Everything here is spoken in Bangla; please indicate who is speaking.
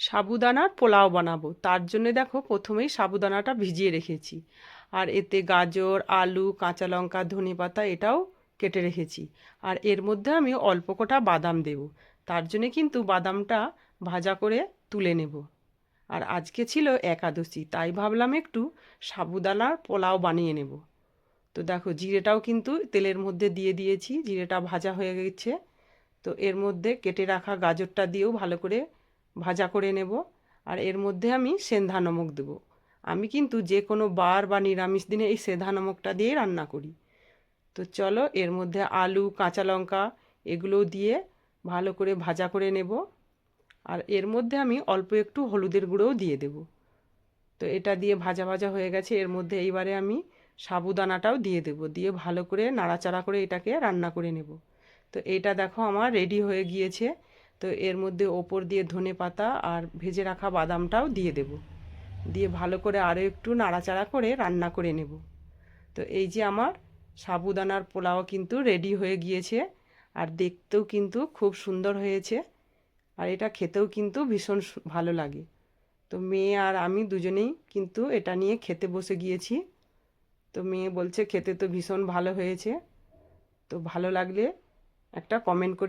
Speaker 1: সাবুদানার পোলাও বানাবো, তার জন্য দেখো প্রথমেই সাবুদানাটা ভিজিয়ে রেখেছি। আর এতে গাজর, আলু, কাঁচা লঙ্কা, ধনেপাতা এটাও কেটে রেখেছি। আর এর মধ্যে আমি অল্প কটা বাদাম দেব, তার জন্যে কিন্তু বাদামটা ভাজা করে তুলে নেব। আর আজকে ছিল একাদশী, তাই ভাবলাম একটু সাবুদানার পোলাও বানিয়ে নেব। তো দেখো জিরেটাও কিন্তু তেলের মধ্যে দিয়ে দিয়েছি, জিরেটা ভাজা হয়ে গেছে। তো এর মধ্যে কেটে রাখা গাজরটা দিয়েও ভালো করে ভাজা করে নেব। আর এর মধ্যে আমি সেন্ধা নমক দেবো। আমি কিন্তু যে কোনো বার বা নিরামিষ দিনে এই সেন্ধা নমকটা দিয়েই রান্না করি। তো চলো এর মধ্যে আলু, কাঁচা লঙ্কা এগুলো দিয়ে ভালো করে ভাজা করে নেব। আর এর মধ্যে আমি অল্প একটু হলুদের গুঁড়োও দিয়ে দেব। তো এটা দিয়ে ভাজা ভাজা হয়ে গেছে, এর মধ্যে এইবারে আমি সাবুদানাটাও দিয়ে দেব, দিয়ে ভালো করে নাড়াচাড়া করে এটাকে রান্না করে নেব। তো এটা দেখো আমার রেডি হয়ে গিয়েছে। তো এর মধ্যে ওপর দিয়ে ধনেপাতা আর ভেজে রাখা বাদামটাও দিয়ে দেব, দিয়ে ভালো করে আরও একটু নাড়াচাড়া করে রান্না করে নেব। তো এই যে আমার সাবুদানার পোলাও কিন্তু রেডি হয়ে গিয়েছে। আর দেখতেও কিন্তু খুব সুন্দর হয়েছে। আর এটা খেতেও কিন্তু ভীষণ ভালো লাগে। তো মেয়ে আর আমি দুজনেই কিন্তু এটা নিয়ে খেতে বসে গিয়েছি। তো মেয়ে বলছে খেতে তো ভীষণ ভালো হয়েছে। তো ভালো লাগলে একটা কমেন্ট করে